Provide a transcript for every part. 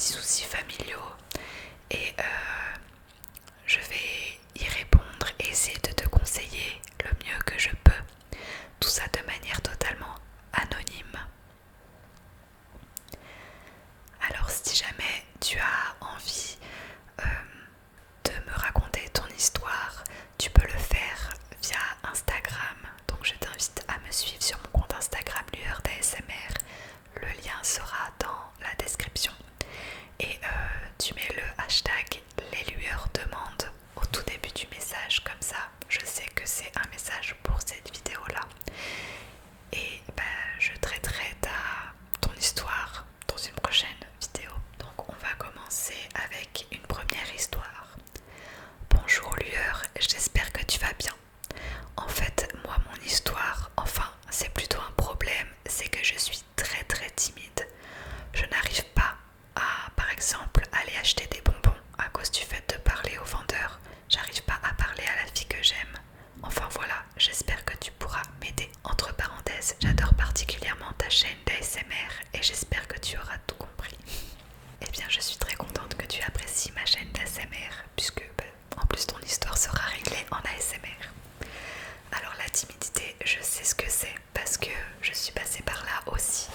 petits soucis familiaux et je vais y répondre et essayer de te conseiller le mieux que je peux. Tout ça de manière totalement anonyme. Alors si jamais tu as envie de me raconter ton histoire, tu peux le faire via Instagram. Donc je t'invite à me suivre sur mon compte Instagram Lueur d'ASMR. Le lien sera dans la description. Et tu mets le hashtag les lueurs demandent au tout début du message, comme ça je sais que c'est un message pour cette vidéo là. Et je traiterai ton histoire dans une prochaine vidéo. Donc on va commencer avec une première histoire. Bonjour Lueur, j'espère que tu vas bien. En fait, moi mon histoire, enfin c'est plutôt un problème, c'est que je suis très très timide. Je n'arrive pas à, par exemple, aller acheter des bonbons à cause du fait de parler au vendeur. J'arrive pas à parler à la fille que j'aime. Enfin voilà, j'espère que tu pourras m'aider. Entre parenthèses, j'adore particulièrement ta chaîne d'ASMR et j'espère que tu auras tout compris. Eh bien, je suis très contente que tu apprécies ma chaîne d'ASMR puisque en plus ton histoire sera réglée en ASMR. Alors la timidité, je sais ce que c'est parce que je suis passée par là aussi.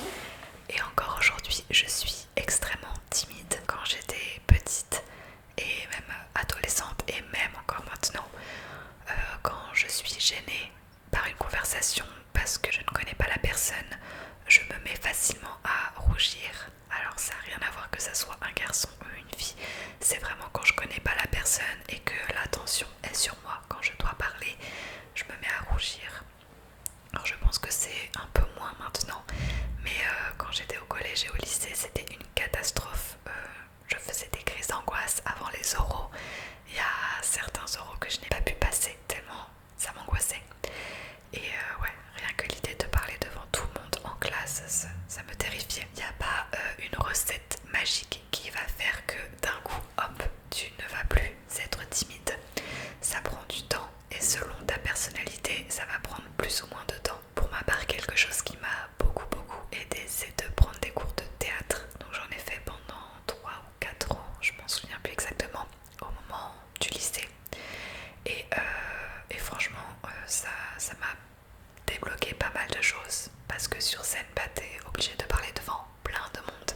Et encore aujourd'hui, je suis extrêmement timide. Quand j'étais petite et même adolescente et même encore maintenant, quand je suis gênée par une conversation parce que je ne connais pas la personne, je me mets facilement à rougir. Alors ça n'a rien à voir que ça soit un garçon ou une fille, c'est vraiment quand je connais pas la personne et que l'attention est sur moi. Quand je dois parler, je me mets à rougir. Alors je pense que c'est un peu moins maintenant, mais quand j'étais au collège et au lycée, c'était une catastrophe. Je faisais des crises d'angoisse avant les oraux. Il y a certains oraux que je n'ai pas pu passer tellement ça m'angoissait. Et ouais, rien que l'idée de parler devant tout le monde en classe, ça me terrifiait. Il n'y a pas une recette magique qui va faire que d'un coup, hop, tu ne vas plus être timide. Ça prend du temps et selon ta personnalité, ça va prendre plus ou moins de temps. Pour ma part, quelque chose qui m'a beaucoup aidé, c'est de prendre des cours de théâtre. Donc j'en ai fait pendant 3 ou 4 ans, je m'en souviens plus exactement, au moment du lycée. Et franchement, ça m'a débloqué pas mal de choses parce que sur scène, t'es obligé de parler devant plein de monde.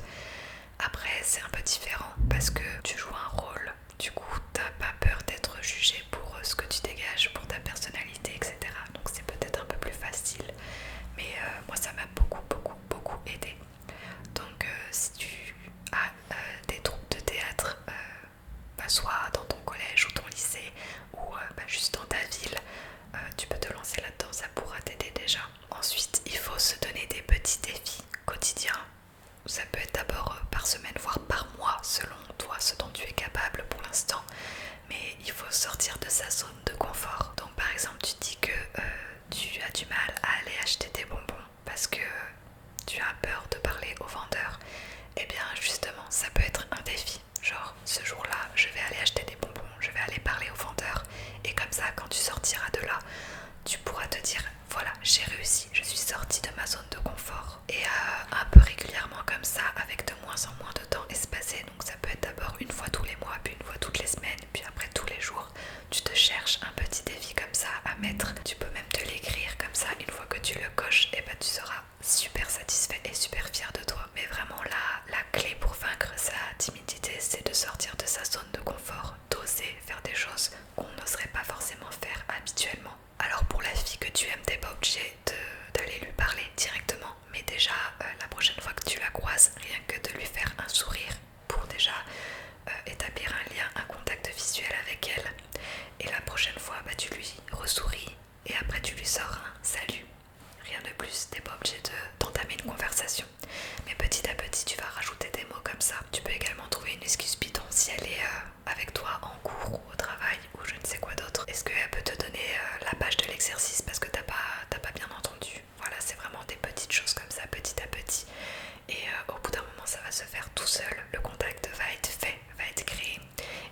Après, c'est un peu différent parce que tu joues un rôle, du coup, t'as pas peur d'être jugé pour ce que tu dégages, pour ta personnalité, etc. Donc c'est peut-être un peu plus facile, mais moi ça m'a beaucoup aidé. Donc si tu as des troupes de théâtre, soit dans ton collège ou ton lycée ou juste dans ta ville, tu peux te lancer là-dedans, ça pourra t'aider déjà. Ensuite, il faut se donner des petits défis quotidiens. Ça peut être d'abord par semaine, voire par mois, selon toi, ce dont tu es capable pour l'instant. Mais il faut sortir de sa zone de confort. Donc par exemple, tu dis que tu as du mal à aller acheter des bonbons parce que tu as peur de parler au vendeur. Eh bien justement, ça peut être un défi. Genre, ce jour-là, je vais aller acheter des bonbons, je vais aller parler au vendeur. Et comme ça, quand tu sortiras de là, tu pourras te dire, voilà, j'ai réussi, je suis sortie de ma zone de confort. Et un peu régulièrement comme ça, avec de moins en moins de temps espacé. Donc ça peut être d'abord une fois tous les mois, puis une fois toutes les semaines, puis après tous les jours. Tu te cherches un petit défi comme ça à mettre. Tu peux même te l'écrire comme ça, une fois que tu le coches, et tu seras super satisfait et super fier de toi. Mais vraiment la clé pour vaincre sa timidité, c'est de sortir de sa zone de confort, d'oser faire des choses qu'on n'oserait pas forcément faire habituellement. Alors pour la fille que tu aimes, t'es pas obligé d'aller lui parler directement, mais déjà la prochaine fois que tu la croises, rien que de lui faire un sourire pour déjà établir un lien, un contact visuel avec elle. Et la prochaine fois, tu lui ressouris et après tu lui sors un salut. Rien de plus, t'es pas obligé d'entamer une conversation. Mais petit à petit, tu vas rajouter des mots comme ça. Tu peux également trouver une excuse bidon si elle est avec toi en cours ou au travail ou je ne sais quoi d'autre. Est-ce qu'elle peut te donner la page de l'exercice parce que t'as pas bien entendu. Voilà, c'est vraiment des petites choses comme ça, petit à petit. Et au bout d'un moment, ça va se faire tout seul. Le contact va être fait, va être créé.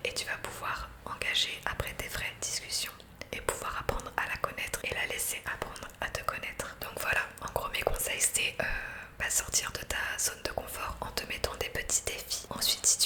Et tu vas pouvoir engager après des vraies discussions et pouvoir apprendre à la connaître et la laisser apprendre à te connaître. Donc voilà, en gros mes conseils c'est sortir de ta zone de confort en te mettant des petits défis. Ensuite si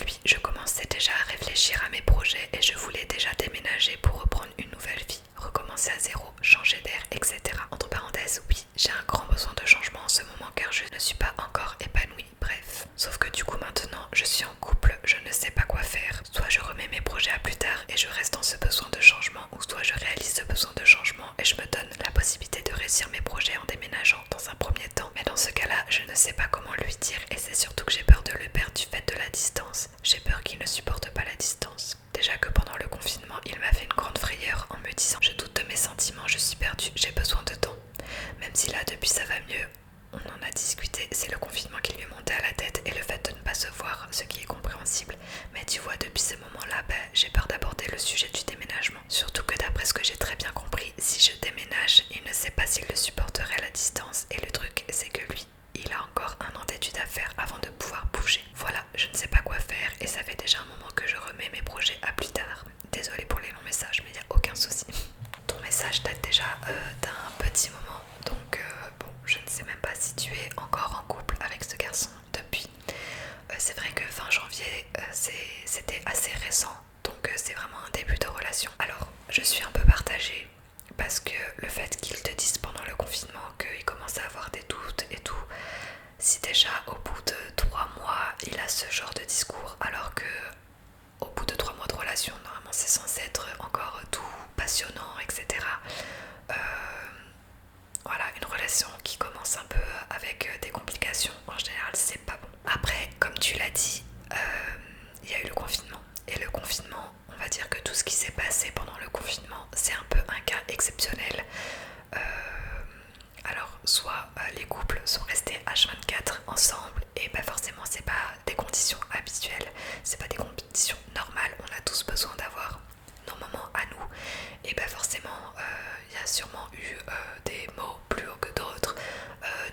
lui, je commençais déjà à réfléchir à mes projets et je voulais déjà déménager pour reprendre une nouvelle vie, recommencer à zéro, changer d'air, etc. Entre parenthèses, oui, j'ai un grand besoin de changement en ce moment car je ne suis pas encore épanouie, bref. Sauf que du coup maintenant, je suis en couple, je ne sais pas quoi faire. Soit je remets mes projets à plus tard et je reste dans ce besoin de changement, ou soit je réalise ce besoin de changement et je me donne la possibilité de réussir mes projets en déménageant dans un premier temps. Mais dans ce cas-là, je ne sais pas comment lui dire et c'est surtout que j'ai peur de le perdre du fait de la distance. J'ai peur qu'il ne supporte pas la distance. Déjà que pendant le confinement, il m'a fait une grande frayeur en me disant « Je doute de mes sentiments, je suis perdue, j'ai besoin de temps ». Même si là, depuis ça va mieux, on en a discuté, c'est le confinement qui lui est monté à la tête et le fait de ne pas se voir, ce qui est compréhensible. Mais tu vois, depuis ce moment-là, j'ai peur d'aborder le sujet du déménagement. Surtout que d'après ce que j'ai très bien compris, si je déménage, il ne sait pas s'il le supporterait à la distance. Et le truc, c'est que lui, il a encore un an d'études à faire avant de pouvoir bouger. Voilà, je ne sais pas quoi faire et ça fait déjà un moment que je remets mes projets à plus tard. Désolée pour les longs messages, mais il n'y a aucun souci. Ton message date déjà d'un petit moment, donc bon, je ne sais même pas si tu es encore en couple avec ce garçon depuis. C'est vrai que fin janvier, c'était assez récent, donc c'est vraiment un début de relation. Alors, je suis un peu partagée parce que le fait qu'il te dise pendant le confinement qu'il commence à avoir des doutes et tout, si déjà au bout de 3 mois il a ce genre de discours alors que au bout de 3 mois de relation normalement c'est censé être encore tout passionnant, etc. Voilà, une relation qui commence un peu avec des complications, en général c'est pas bon. Après, comme tu l'as dit, il y a eu le confinement. Et le confinement, on va dire que tout ce qui s'est passé pendant le confinement, c'est un peu un cas exceptionnel. Alors, soit les couples sont restés H24 ensemble, et forcément c'est pas des conditions habituelles, c'est pas des conditions normales, on a tous besoin d'avoir nos moments à nous, et forcément il y a sûrement eu des mots plus hauts que d'autres,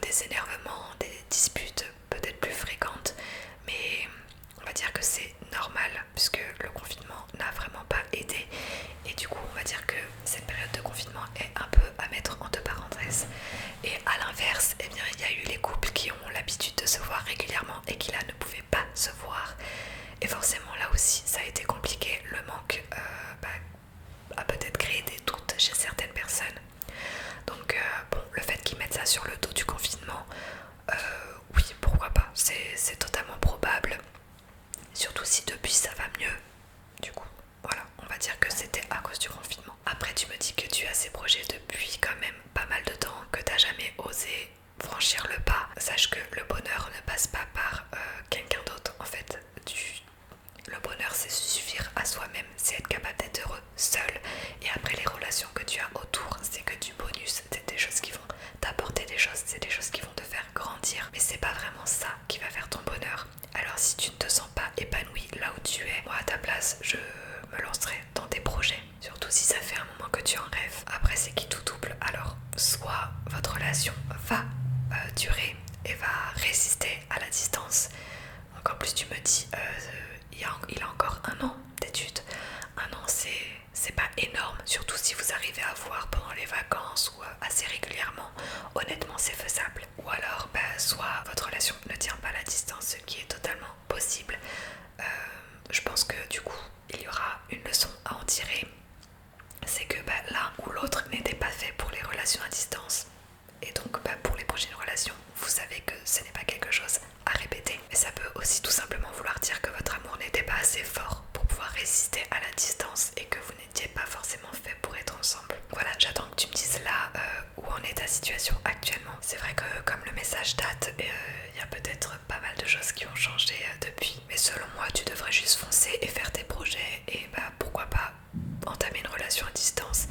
des énervements, des disputes peut-être plus fréquentes, mais on va dire que c'est normal puisque le confinement n'a vraiment pas aidé et du coup on va dire que cette période de confinement est un peu à mettre entre parenthèses. Et à l'inverse, eh bien, il y a eu les couples qui ont l'habitude de se voir régulièrement et qui là ne pouvaient pas se voir, et forcément là aussi ça a été compliqué. Le manque a peut-être créé des doutes chez certaines personnes. Donc bon, le fait qu'ils mettent ça sur le dos du confinement, oui, pourquoi pas, c'est totalement probable, surtout si depuis ça va mieux. Du coup, voilà, on va dire que c'était à cause du confinement. Après, tu me dis que tu as ces projets depuis quand même pas mal de temps, que t'as jamais osé franchir le pas. Sache que le bonheur ne passe pas par quelqu'un d'autre. En fait, le bonheur, c'est se suffire à soi-même, c'est être capable d'être heureux seul. Et après, les relations que tu as autour, c'est que du bonus, c'est des choses qui vont t'apporter des choses, c'est des choses qui vont te faire grandir. Mais c'est pas vraiment ça qui va faire ton bonheur. Alors si tu ne te sens pas épanoui là où tu es, moi à ta place, je me lancerai dans tes projets. Surtout si ça fait un moment que tu en rêves. Après, c'est qui tout double. Alors, soit votre relation va durer et va résister à la distance. Donc en plus tu me dis il a encore un an d'études. Un an c'est pas énorme, surtout si vous arrivez à voir pendant les vacances ou assez régulièrement. Honnêtement c'est faisable. Ou alors soit votre relation ne tient pas à la distance, ce qui est totalement possible. Je pense que du coup il y aura une leçon à en tirer. C'est que l'un ou l'autre n'était pas fait pour les relations à distance. Et donc pour les prochaines relations, vous savez que ce n'est pas quelque chose à répéter. Mais ça peut aussi tout simplement vouloir dire que votre amour n'était pas assez fort pour pouvoir résister à la distance et que vous n'étiez pas forcément fait pour être ensemble. Voilà, j'attends que tu me dises là où en est ta situation actuellement. C'est vrai que comme le message date, il y a peut-être pas mal de choses qui ont changé depuis. Mais selon moi, tu devrais juste foncer et faire tes projets et pourquoi pas entamer une relation à distance.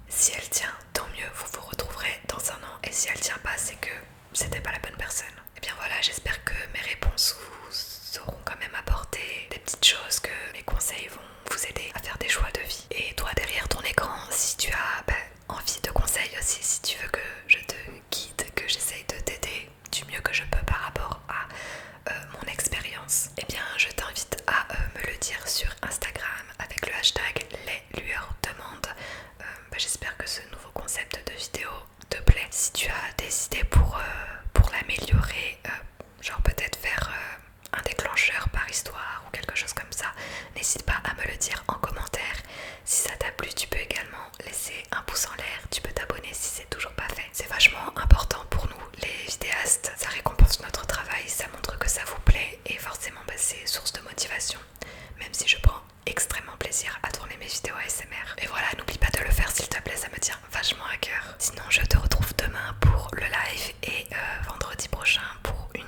Si elle tient, tant mieux, vous vous retrouverez dans un an. Et si elle tient pas, c'est que c'était pas la bonne personne. Et bien voilà, j'espère que mes réponses vous auront quand même apporté des petites choses, que mes conseils vont vous aider à faire des choix de vie. Et toi derrière ton écran, si tu as envie de conseils aussi, si tu veux que je te guide, que j'essaye de t'aider du mieux que je peux par rapport à mon expérience, et bien je t'invite à me le dire sur Instagram avec le hashtag leslueursdemandes. J'espère que ce nouveau concept de vidéo te plaît. Si tu as des idées pour l'améliorer, genre peut-être faire un déclencheur par histoire ou quelque chose n'hésite pas à me le dire en commentaire. Si ça t'a plu, tu peux également laisser un pouce en l'air, tu peux t'abonner si c'est toujours pas fait. C'est vachement important pour nous les vidéastes, ça récompense notre travail, ça montre que ça vous plaît et forcément c'est source de motivation, même si je prends extrêmement plaisir à tourner mes vidéos ASMR. Et voilà, n'oublie pas de le faire s'il te plaît, ça me tient vachement à cœur. Sinon je te retrouve demain pour le live et vendredi prochain pour une